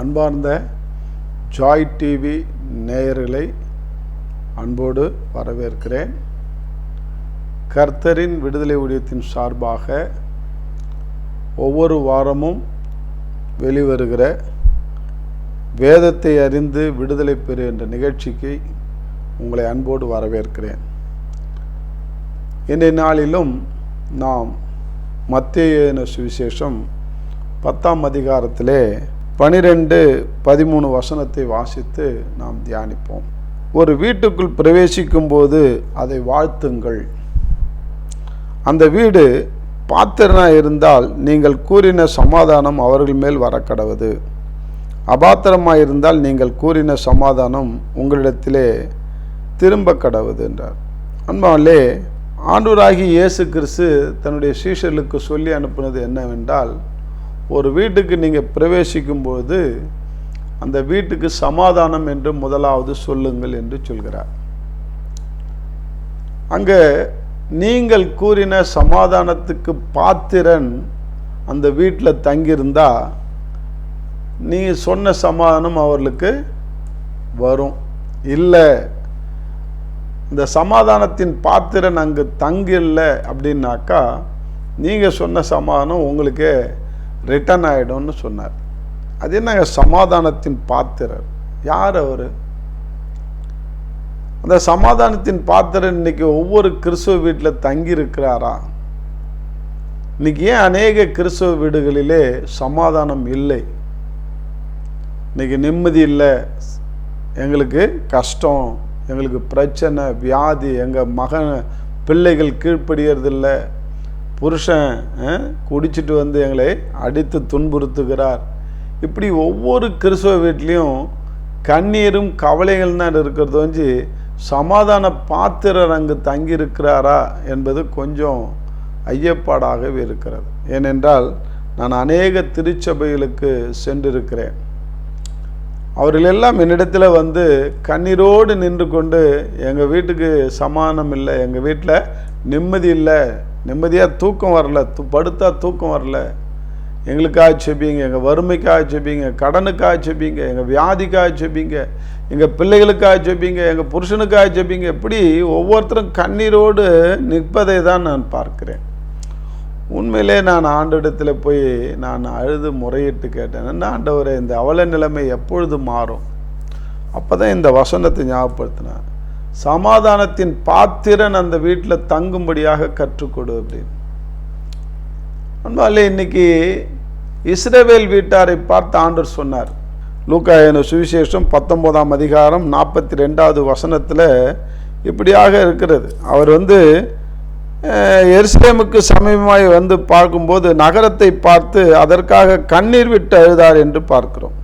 அன்பார்ந்த Joy TV நேயர்களை அன்போடு வரவேற்கிறேன். கர்த்தரின் விடுதலை ஊழியத்தின் சார்பாக ஒவ்வொரு வாரமும் வெளிவருகிற வேதத்தை அறிந்து விடுதலை பெறு என்ற நிகழ்ச்சிக்கு உங்களை அன்போடு வரவேற்கிறேன். இன்றைய நாளிலும் நாம் மத்தேயு சுவிசேஷம் 10ஆம் அதிகாரத்திலே 12-13 வசனத்தை வாசித்து நாம் தியானிப்போம். ஒரு வீட்டுக்குள் பிரவேசிக்கும் போது அதை வாழ்த்துங்கள். அந்த வீடு பாத்திரனாக இருந்தால் நீங்கள் கூறின சமாதானம் அவர்கள் மேல் வரக்கடவது. அபாத்திரமாக இருந்தால் நீங்கள் கூறின சமாதானம் உங்களிடத்திலே திரும்ப கடவுது என்றார். அன்பாலே, ஆண்டவராகிய இயேசு கிறிஸ்து தன்னுடைய சீஷர்களுக்கு சொல்லி அனுப்பினது என்னவென்றால், ஒரு வீட்டுக்கு நீங்கள் பிரவேசிக்கும்போது அந்த வீட்டுக்கு சமாதானம் என்று முதலாவது சொல்லுங்கள் என்று சொல்கிறார். அங்கே நீங்கள் கூறின சமாதானத்துக்கு பாத்திரன் அந்த வீட்டில் தங்கியிருந்தா நீங்கள் சொன்ன சமாதானம் அவர்களுக்கு வரும். இல்லை, இந்த சமாதானத்தின் பாத்திரன் அங்கு தங்கில்லை அப்படின்னாக்கா நீங்கள் சொன்ன சமாதானம் உங்களுக்கு ரிட்டர்ன் ஆகிடும்னு சொன்னார். அது என்ன சமாதானத்தின் பாத்திரர்? யார் அவர்? அந்த சமாதானத்தின் பாத்திரன் இன்னைக்கு ஒவ்வொரு கிறிஸ்துவ வீட்டில் தங்கி இருக்கிறாரா? இன்னைக்கு ஏன் அநேக கிறிஸ்துவ வீடுகளிலே சமாதானம் இல்லை? இன்னைக்கு நிம்மதி இல்லை, எங்களுக்கு கஷ்டம், எங்களுக்கு பிரச்சனை, வியாதி, எங்கள் மகன் பிள்ளைகள் கீழ்ப்படியறதில்லை, புருஷன் குடிச்சிட்டு வந்து எங்களை அடித்து துன்புறுத்துகிறார். இப்படி ஒவ்வொரு கிறிஸ்துவ வீட்லேயும் கண்ணீரும் கவலைகள் தான் இருக்கிறது வந்து சமாதான பாத்திரர் அங்கு தங்கியிருக்கிறாரா என்பது கொஞ்சம் ஐயப்பாடாகவே இருக்கிறது. ஏனென்றால் நான் அநேக திருச்சபைகளுக்கு சென்றிருக்கிறேன். அவர்கள் எல்லாம் என்னிடத்தில் வந்து கண்ணீரோடு நின்று கொண்டு எங்கள் வீட்டுக்கு சமாதானம் இல்லை, எங்கள் வீட்டில் நிம்மதி இல்லை, நிம்மதியாக தூக்கம் வரல, படுத்தா தூக்கம் வரல, எங்களுக்காக செபிங்க, எங்கள் வறுமைக்காக செபிங்க, கடனுக்காக செபிங்க, எங்கள் வியாதிக்காக செபிங்க, எங்கள் பிள்ளைகளுக்காக செபிங்க, எங்கள் புருஷனுக்காக செபிங்க. இப்படி ஒவ்வொருத்தரும் கண்ணீரோடு நிற்பதை தான் நான் பார்க்கிறேன். உண்மையிலே நான் ஆண்டவரிடத்தில் போய் நான் அழுது முறையிட்டு கேட்டேன், என்ன ஆண்டவரே, இந்த அவல நிலைமை எப்பொழுது மாறும்? அப்போ தான் இந்த வசனத்தை ஞாபகப்படுத்தினேன், சமாதானத்தின் பாத்திரன் அந்த வீட்டில் தங்கும்படியாக கற்றுக்கொடு அப்படின்னு. அன்பாலே, இன்னைக்கு இஸ்ரவேல் வீட்டாரை பார்த்து ஆண்டவர் சொன்னார். லூக்கா சுவிசேஷம் 19ஆம் அதிகாரம் 42வது வசனத்தில் இப்படியாக இருக்கிறது. அவர் வந்து எருசலேமுக்கு சமீபமாய் வந்து பார்க்கும்போது நகரத்தை பார்த்து அதற்காக கண்ணீர் விட்டு அழுதார் என்று பார்க்கிறோம்.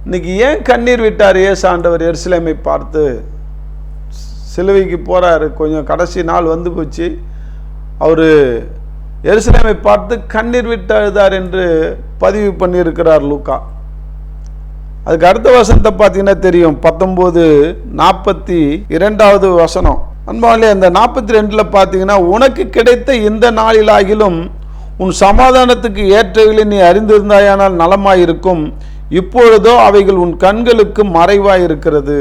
இன்னைக்கு ஏன் கண்ணீர் விட்டார் இயேசு ஆண்டவர்? எருசலேமை பார்த்து சிலுவைக்கு போறாரு, கொஞ்சம் கடைசி நாள் வந்து போச்சு, அவர் எருசலேமை பார்த்து கண்ணீர் விட்டு அழுதார் என்று பதிவு பண்ணியிருக்கிறார் லூக்கா. அதுக்கு அடுத்த வசனத்தை பார்த்தீங்கன்னா தெரியும், 19:42வது வசனம். அன்பாலே, அந்த 42ல் பார்த்தீங்கன்னா, உனக்கு கிடைத்த இந்த நாளிலாகிலும் உன் சமாதானத்துக்கு ஏற்றவைகளை நீ அறிந்திருந்தாயானால் நலமாயிருக்கும், இப்பொழுதோ அவைகள் உன் கண்களுக்கு மறைவாயிருக்கிறது.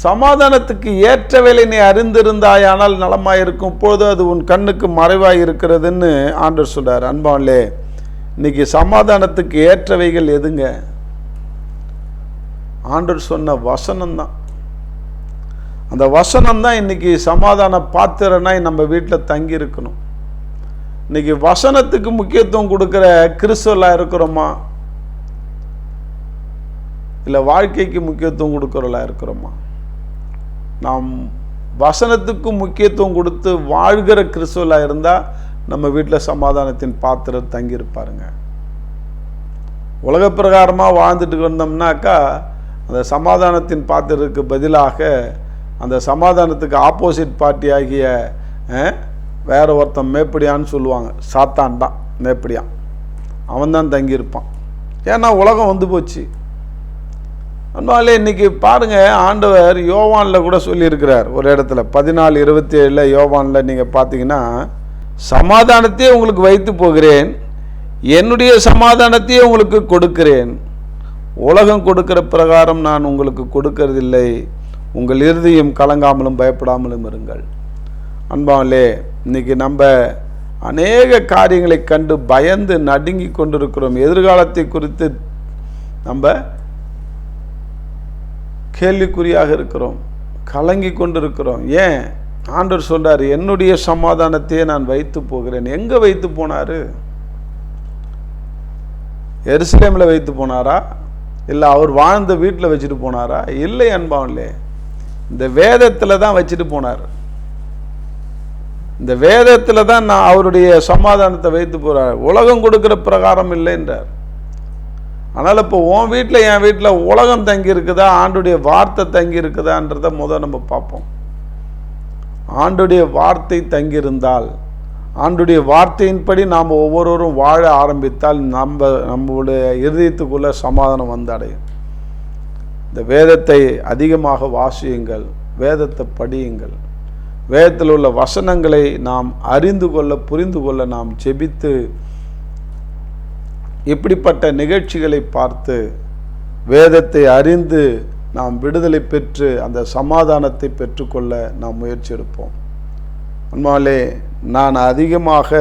சமாதானத்துக்கு ஏற்றவைகளை நீ அறிந்திருந்தாயானால் நலமாயிருக்கும், இப்பொழுதோ அது உன் கண்ணுக்கு மறைவாயிருக்கிறதுன்னு ஆண்டவர் சொல்றார். அன்பாலே, இன்னைக்கு சமாதானத்துக்கு ஏற்றவைகள் எதுங்க? ஆண்டவர் சொன்ன வசனம்தான். அந்த வசனம் தான் இன்னைக்கு சமாதான பாத்திரனாய் நம்ம வீட்டில் தங்கி இருக்கணும். இன்னைக்கு வசனத்துக்கு முக்கியத்துவம் கொடுக்கிற கிறிஸ்துவலா இருக்கிறோமா, இல்லை வாழ்க்கைக்கு முக்கியத்துவம் கொடுக்கிறவளா இருக்கிறோமா? நாம் வசனத்துக்கு முக்கியத்துவம் கொடுத்து வாழ்கிற கிறிஸ்துவலா இருந்தால் நம்ம வீட்டில் சமாதானத்தின் பாத்திரம் தங்கியிருப்பாருங்க. உலக பிரகாரமாக வாழ்ந்துட்டு இருந்தோம்னாக்கா அந்த சமாதானத்தின் பாத்திரத்துக்கு பதிலாக அந்த சமாதானத்துக்கு ஆப்போசிட் பார்ட்டி ஆகிய வேற ஒருத்தன் மேப்படியான்னு சொல்லுவாங்க, சாத்தான் தான் மேப்படியான், அவன் தான் தங்கியிருப்பான். ஏன்னா உலகம் வந்து போச்சு. அதனால இன்னைக்கு பாருங்க, ஆண்டவர் யோவானில் கூட சொல்லியிருக்கிறார் ஒரு இடத்துல, 14:27 யோவானில் நீங்கள் பார்த்தீங்கன்னா, சமாதானத்தையே உங்களுக்கு வைத்து போகிறேன், என்னுடைய சமாதானத்தையே உங்களுக்கு கொடுக்கிறேன், உலகம் கொடுக்கிற பிரகாரம் நான் உங்களுக்கு கொடுக்கறதில்லை, உங்கள் இருதயம் கலங்காமலும் பயப்படாமலும் இருங்கள். அன்பாலே, இன்னைக்கு நம்ம அநேக காரியங்களை கண்டு பயந்து நடுங்கி கொண்டிருக்கிறோம். எதிர்காலத்தை குறித்து நம்ம கேள்விக்குறியாக இருக்கிறோம், கலங்கி கொண்டிருக்கிறோம். ஏன்? ஆண்டவர் சொல்றாரு, என்னுடைய சமாதானத்தையே நான் வைத்து போகிறேன். எங்க வைத்து போனாரு? எருசலேமில் வைத்து போனாரா? இல்லை அவர் வாழ்ந்த வீட்டில் வச்சுட்டு போனாரா? இல்லை அன்பாவன்லே, இந்த வேதத்தில் தான் வச்சுட்டு போனார். இந்த வேதத்தில் தான் நான் அவருடைய சமாதானத்தை வைத்து போறார். உலகம் கொடுக்கிற பிரகாரம் இல்லை என்றார். அதனால் இப்போ உன் வீட்டில் என் வீட்டில் உலகம் தங்கி இருக்குதா, ஆண்டுடைய வார்த்தை தங்கி இருக்குதான்றதை முதல் நம்ம பார்ப்போம். ஆண்டுடைய வார்த்தை தங்கியிருந்தால், ஆண்டுடைய வார்த்தையின்படி நாம் ஒவ்வொருவரும் வாழ ஆரம்பித்தால் நம்மளுடைய இருதயத்துக்குள்ள சமாதானம் வந்து அடையும். இந்த வேதத்தை அதிகமாக வாசியுங்கள், வேதத்தை படியுங்கள். வேதத்தில் உள்ள வசனங்களை நாம் அறிந்து கொள்ள, புரிந்து கொள்ள நாம் ஜெபித்து, இப்படிப்பட்ட நிகழ்ச்சிகளை பார்த்து வேதத்தை அறிந்து நாம் விடுதலை பெற்று அந்த சமாதானத்தை பெற்றுக்கொள்ள நாம் முயற்சி எடுப்போம். உண்மையிலே நான் அதிகமாக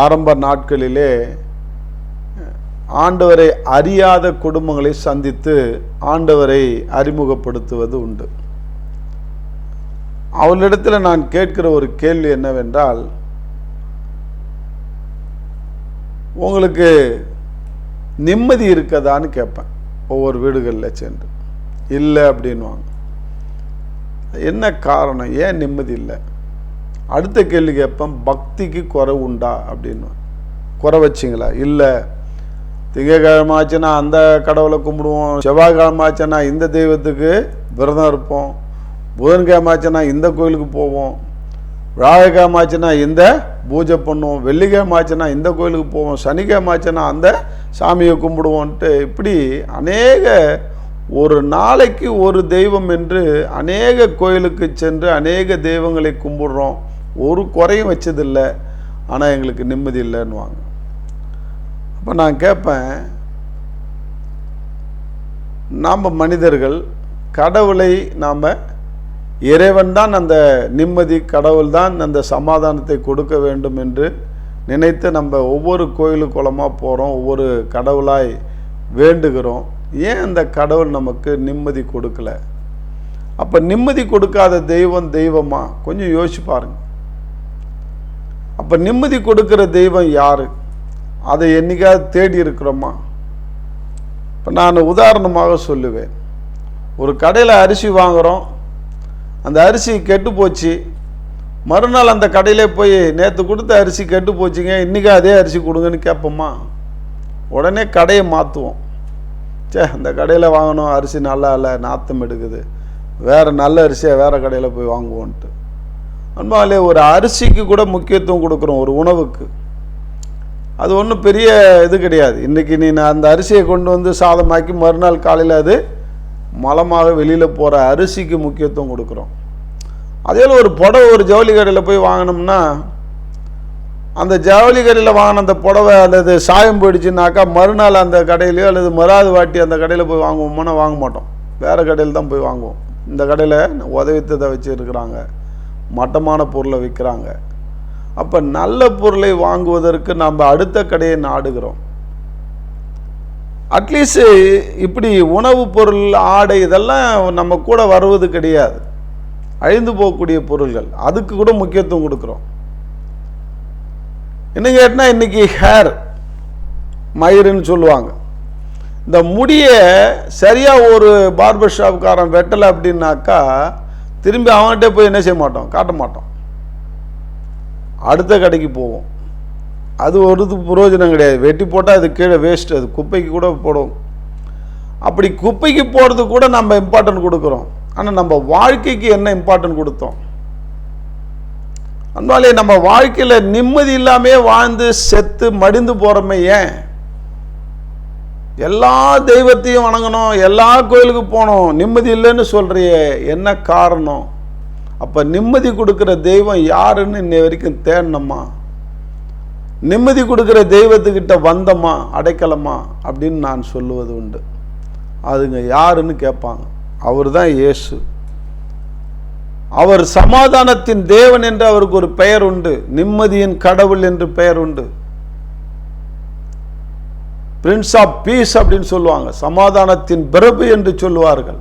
ஆரம்ப நாட்களிலே ஆண்டவரை அறியாத குடும்பங்களை சந்தித்து ஆண்டவரை அறிமுகப்படுத்துவது உண்டு. அவளிடத்தில் நான் கேட்கிற ஒரு கேள்வி என்னவென்றால், உங்களுக்கு நிம்மதி இருக்கதான்னு கேட்பேன். ஒவ்வொரு வீடுகளில் சென்று இல்லை அப்படின்வாங்க. என்ன காரணம்? ஏன் நிம்மதி இல்லை? அடுத்த கேள்வி கேட்பேன், பக்திக்கு குறை உண்டா அப்படின்னு. குறை வச்சிங்களா? இல்லை. திங்கக்கிழமை ஆச்சுன்னா அந்த கடவுளை கும்பிடுவோம், செவ்வாய்க்கிழமை ஆச்சுன்னா இந்த தெய்வத்துக்கு விரதம் இருப்போம், புதன்கிழமை ஆச்சுன்னா இந்த கோயிலுக்கு போவோம், வியாழக்கிழமை ஆச்சுன்னா இந்த பூஜை பண்ணுவோம், வெள்ளிக்கிழமை ஆச்சுன்னா இந்த கோயிலுக்கு போவோம், சனிக்கிழமை ஆச்சுன்னா அந்த சாமியை கும்பிடுவோன்ட்டு இப்படி அநேக, ஒரு நாளைக்கு ஒரு தெய்வம் என்று அநேக கோயிலுக்கு சென்று அநேக தெய்வங்களை கும்பிடுறோம், ஒரு குறையும் வச்சதில்லை, ஆனால் எங்களுக்கு நிம்மதி இல்லைன்னுவாங்க. அப்போ நான் கேட்பேன், நாம் மனிதர்கள் கடவுளை நாம் இறைவன் தான் அந்த நிம்மதி, கடவுள் தான் அந்த சமாதானத்தை கொடுக்க வேண்டும் என்று நினைத்து நம்ம ஒவ்வொரு கோயிலு குளமாக போகிறோம், ஒவ்வொரு கடவுளாய் வேண்டுகிறோம். ஏன் அந்த கடவுள் நமக்கு நிம்மதி கொடுக்கல? அப்போ நிம்மதி கொடுக்காத தெய்வம் தெய்வமா? கொஞ்சம் யோசிச்சு பாருங்க. அப்போ நிம்மதி கொடுக்கிற தெய்வம் யாரு? அதை என்னைக்காவது தேடி இருக்கிறோமா? இப்போ நான் உதாரணமாக சொல்லுவேன். ஒரு கடையில் அரிசி வாங்குகிறோம், அந்த அரிசி கெட்டு போச்சு, மறுநாள் அந்த கடையிலே போய் நேற்று கொடுத்த அரிசி கெட்டு போச்சுங்க, இன்றைக்கி அதே அரிசி கொடுங்கன்னு கேட்போமா? உடனே கடையை மாற்றுவோம். அந்த கடையில் வாங்கணும், அரிசி நல்லா இல்லை, நாத்தம் எடுக்குது, வேறு நல்ல அரிசியாக வேறு கடையில் போய் வாங்குவோன்ட்டு. அன்பாலே, ஒரு அரிசிக்கு கூட முக்கியத்துவம் கொடுக்குறோம், ஒரு உணவுக்கு. அது ஒன்றும் பெரிய இது கிடையாது. இன்றைக்கி நீ அந்த அரிசியை கொண்டு வந்து சாதமாக்கி மறுநாள் காலையில் அது மலமாக வெளியில் போகிற அரிசிக்கு முக்கியத்துவம் கொடுக்குறோம். அதே ஒரு புடவை ஒரு ஜவுளி கடையில் போய் வாங்கினோம்னா, அந்த ஜவுளி கடையில் வாங்கின அந்த புடவை அல்லது சாயம் போயிடுச்சுன்னாக்கா மறுநாள் அந்த கடையிலையோ அல்லது மறாவது வாட்டி அந்த கடையில் போய் வாங்குவோம்னா வாங்க மாட்டோம், வேறு கடையில் தான் போய் வாங்குவோம். இந்த கடையில் உதவித்ததை வச்சு இருக்கிறாங்க, மட்டமான பொருளை விற்கிறாங்க. அப்போ நல்ல பொருளை வாங்குவதற்கு நம்ம அடுத்த கடையை நாடுகிறோம். அட்லீஸ்ட் இப்படி உணவு பொருள், ஆடை இதெல்லாம் நம்ம கூட வருவது கிடையாது, அழிந்து போகக்கூடிய பொருள்கள், அதுக்கு கூட முக்கியத்துவம் கொடுக்குறோம். என்ன கேட்டால் இன்னைக்கு ஹேர் மயிருன்னு சொல்லுவாங்க. இந்த முடியை சரியாக ஒரு பார்பர் ஷாப்காரன் வெட்டலை அப்படின்னாக்கா திரும்பி அவன்கிட்ட போய் என்ன செய்ய மாட்டோம், காட்ட மாட்டோம், அடுத்த கடைக்கு போவோம். அது ஒரு பிரயோஜனம் கிடையாது, வெட்டி போட்டால் அது கீழே வேஸ்ட், அது குப்பைக்கு கூட போடும். அப்படி குப்பைக்கு போகிறது கூட நம்ம இம்பார்ட்டன்ட் கொடுக்குறோம். ஆனால் நம்ம வாழ்க்கைக்கு என்ன இம்பார்ட்டன்ட் கொடுத்தோம்? அதனாலே நம்ம வாழ்க்கையில் நிம்மதி இல்லாமே வாழ்ந்து செத்து மடிந்து போகிறோமே. ஏன்? எல்லா தெய்வத்தையும் வணங்கணும், எல்லா கோயிலுக்கு போகணும், நிம்மதி இல்லைன்னு சொல்கிறியே, என்ன காரணம்? அப்போ நிம்மதி கொடுக்குற தெய்வம் யாருன்னு இன்னை வரைக்கும் தேடணுமா? நிம்மதி கொடுக்குற தெய்வத்துக்கிட்ட வந்தமா அடைக்கலமா அப்படின்னு நான் சொல்லுவது உண்டு. அதுங்க யாருன்னு கேட்பாங்க. அவர் தான் இயேசு. அவர் சமாதானத்தின் தேவன் என்று அவருக்கு ஒரு பெயர் உண்டு. நிம்மதியின் கடவுள் என்று பெயர் உண்டு. பிரின்ஸ் ஆஃப் பீஸ் அப்படின்னு சொல்லுவாங்க. சமாதானத்தின் பிரபு என்று சொல்லுவார்கள்.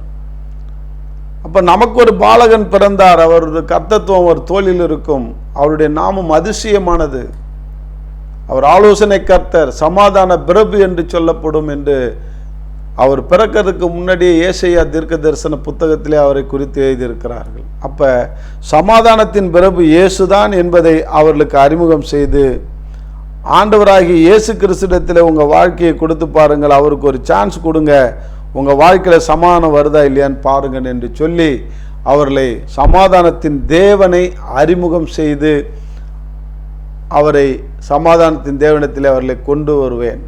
அப்ப நமக்கு ஒரு பாலகன் பிறந்தார். அவருடைய கர்த்தத்துவம் ஒரு தோளில் இருக்கும். அவருடைய நாமம் அதிசயமானது. அவர் ஆலோசனை கர்த்தர், சமாதான பிரபு என்று சொல்லப்படும் என்று அவர் பிறக்கிறதுக்கு முன்னாடியே ஏசாயா தீர்க்க தரிசன புத்தகத்திலே அவரை குறித்து எழுதியிருக்கிறார்கள். அப்ப சமாதானத்தின் பிரபு இயேசுதான் என்பதை அவர்களுக்கு அறிமுகம் செய்து, ஆண்டவராகிய இயேசு கிறிஸ்துவிடத்தில் உங்கள் வாழ்க்கையை கொடுத்து பாருங்கள், அவருக்கு ஒரு சான்ஸ் கொடுங்க, உங்கள் வாழ்க்கையில் சமாதானம் வருதா இல்லையான்னு பாருங்கள் என்று சொல்லி அவர்களை சமாதானத்தின் தேவனை அறிமுகம் செய்து அவரை சமாதானத்தின் தேவனத்தில் அவர்களை கொண்டு வருவேன்.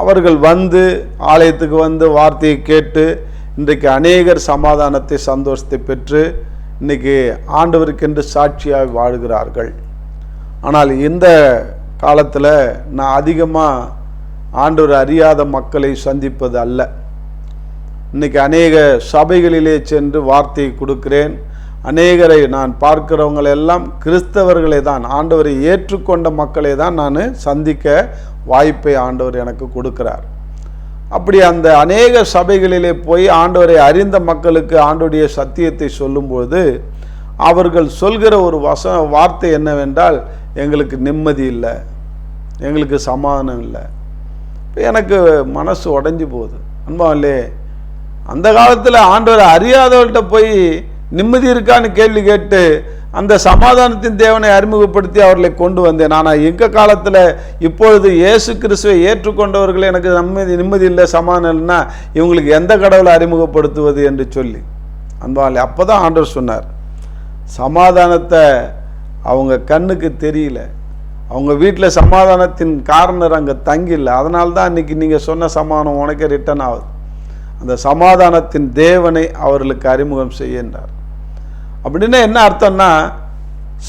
அவர்கள் வந்து ஆலயத்துக்கு வந்து வார்த்தையை கேட்டு இன்றைக்கு அநேகர் சமாதானத்தை சந்தோஷத்தை பெற்று இன்றைக்கி ஆண்டவருக்கென்று சாட்சியாக வாழ்கிறார்கள். ஆனால் இந்த காலத்தில் நான் அதிகமாக ஆண்டவர் அறியாத மக்களை சந்திப்பது அல்ல. இன்றைக்கி அநேக சபைகளிலே சென்று வார்த்தையை கொடுக்கிறேன். அநேகரை நான் பார்க்கிறவங்களெல்லாம் கிறிஸ்தவர்களை தான், ஆண்டவரை ஏற்றுக்கொண்ட மக்களை தான் நான் சந்திக்க வாய்ப்பை ஆண்டவர் எனக்கு கொடுக்கிறார். அப்படி அந்த அநேக சபைகளிலே போய் ஆண்டவரை அறிந்த மக்களுக்கு ஆண்டவருடைய சத்தியத்தை சொல்லும்போது அவர்கள் சொல்கிற ஒரு வார்த்தை என்னவென்றால், எங்களுக்கு நிம்மதி இல்லை, எங்களுக்கு சமாதானம் இல்லை. எனக்கு மனசு உடைஞ்சு போகுது. அன்பாவிலே, அந்த காலத்தில் ஆண்டவரை அறியாதவர்கிட்ட போய் நிம்மதி இருக்கான்னு கேள்வி கேட்டு அந்த சமாதானத்தின் தேவனை அறிமுகப்படுத்தி அவர்களை கொண்டு வந்தேன். ஆனால் எங்கள் காலத்தில் இப்பொழுது இயேசு கிறிஸ்துவை ஏற்றுக்கொண்டவர்கள் எனக்கு நிம்மதி இல்லை, சமாதானம் இல்லைன்னா இவங்களுக்கு எந்த கடவுளை அறிமுகப்படுத்துவது என்று சொல்லி அன்பாலே அப்போ தான் ஆண்டவர் சொன்னார், சமாதானத்தை அவங்க கண்ணுக்கு தெரியல, அவங்க வீட்டில் சமாதானத்தின் காரணர் அங்கே தங்கில்லை, அதனால தான் இன்றைக்கி நீங்கள் சொன்ன சமாதானம் உனக்கே ரிட்டர்ன் ஆகுது. அந்த சமாதானத்தின் தேவனை அவர்களுக்கு அறிமுகம் செய்கின்றார். அப்படின்னா என்ன அர்த்தம்னா,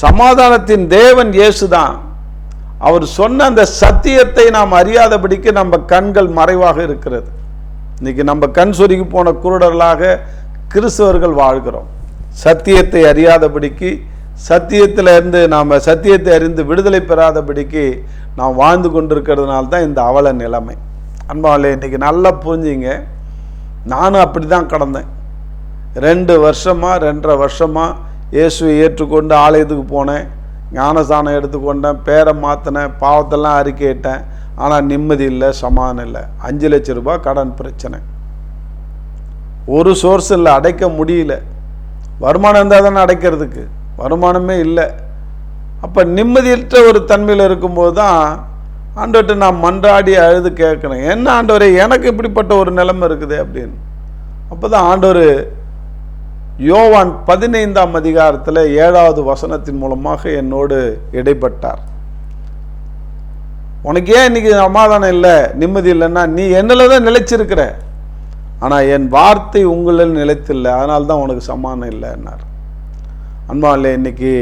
சமாதானத்தின் தேவன் இயேசு தான். அவர் சொன்ன அந்த சத்தியத்தை நாம் அறியாதபடிக்கு நம்ம கண்கள் மறைவாக இருக்கிறது. இன்னைக்கு நம்ம கண் சொருகி போன குருடர்களாக கிறிஸ்தவர்கள் வாழ்கிறோம். சத்தியத்தை அறியாதபடிக்கு, சத்தியத்தில் இருந்து நாம் சத்தியத்தை அறிந்து விடுதலை பெறாதபடிக்கு நாம் வாழ்ந்து கொண்டிருக்கிறதுனால தான் இந்த அவல நிலைமை. அன்பாலே, இன்னைக்கு நல்லா புரிஞ்சுங்க. நானும் அப்படி தான் கடந்தேன். 2.5 வருஷமாக இயேசுவை ஏற்றுக்கொண்டு ஆலயத்துக்கு போனேன், ஞானஸ்தானம் எடுத்துக்கொண்டேன், பேரை மாற்றினேன், பாவத்தெல்லாம் அறிக்கையிட்டேன். ஆனால் நிம்மதி இல்லை, சமாதானம் இல்லை. 5 லட்சம் ரூபாய் கடன் பிரச்சனை, ஒரு சோர்ஸ் இல்லை, அடைக்க முடியல. வருமானம் இருந்தால் தானே அடைக்கிறதுக்கு, வருமானமே இல்லை. அப்போ நிம்மதியற்ற ஒரு தன்மையில் இருக்கும்போது தான் ஆண்டவர்கிட்ட நான் மன்றாடி அழுது கேட்குறேன், என்ன ஆண்டவரே எனக்கு இப்படிப்பட்ட ஒரு நிலைமை இருக்குது அப்படின்னு. அப்போ தான் ஆண்டவர் யோவான் 15ஆம் அதிகாரத்தில் 7வது வசனத்தின் மூலமாக என்னோடு இடைப்பட்டார். உனக்கு ஏன் இன்னைக்கு சமாதானம் இல்லை, நிம்மதி இல்லைன்னா நீ என்னில் தான் நிலைச்சிருக்கிற, ஆனால் என் வார்த்தை உங்களில் நிலைத்தில்லை, அதனால தான் உனக்கு சமாதானம் இல்லைன்னார். அன்பாலே, இன்னைக்கு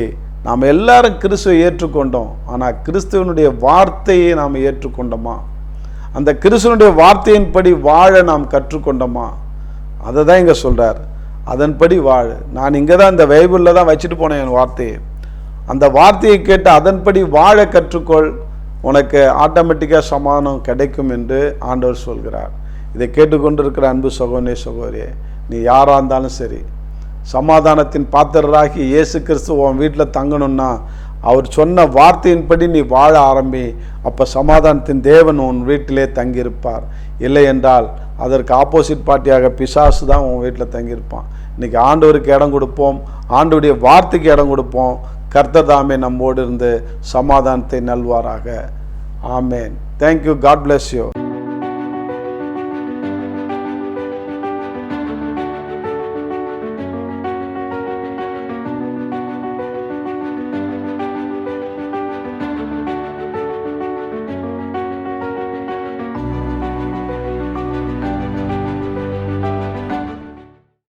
நாம் எல்லாரும் கிறிஸ்துவை ஏற்றுக்கொண்டோம். ஆனால் கிறிஸ்துவனுடைய வார்த்தையை நாம் ஏற்றுக்கொண்டோமா? அந்த கிறிஸ்துவனுடைய வார்த்தையின்படி வாழ நாம் கற்றுக்கொண்டோமா? அதை தான் இங்கே சொல்கிறார், அதன்படி வாழ. நான் இங்கே தான் இந்த பைபிளில் தான் வச்சுட்டு போனேன் என் வார்த்தையை. அந்த வார்த்தையை கேட்டு அதன்படி வாழ கற்றுக்கொள், உனக்கு ஆட்டோமேட்டிக்காக சமாதானம் கிடைக்கும் என்று ஆண்டவர் சொல்கிறார். இதை கேட்டுக்கொண்டிருக்கிற அன்பு சகோதரனே சகோதரியே, நீ யாராக இருந்தாலும் சரி, சமாதானத்தின் பாத்திரராகி இயேசு கிறிஸ்து உன் வீட்டில் தங்கணும்னா அவர் சொன்ன வார்த்தையின்படி நீ வாழ ஆரம்பி. அப்போ சமாதானத்தின் தேவன் உன் வீட்டிலே தங்கியிருப்பார். இல்லை என்றால் அதற்கு ஆப்போசிட் பார்ட்டியாக பிசாசு தான் உன் வீட்டில் தங்கியிருப்பான். இன்றைக்கி ஆண்டவருக்கு இடம் கொடுப்போம், ஆண்டவருடைய வார்த்தைக்கு இடம் கொடுப்போம். கர்த்தர் தாமே நம்மோடு இருந்து சமாதானத்தை நல்வாராக. Amen. Thank you. God bless you.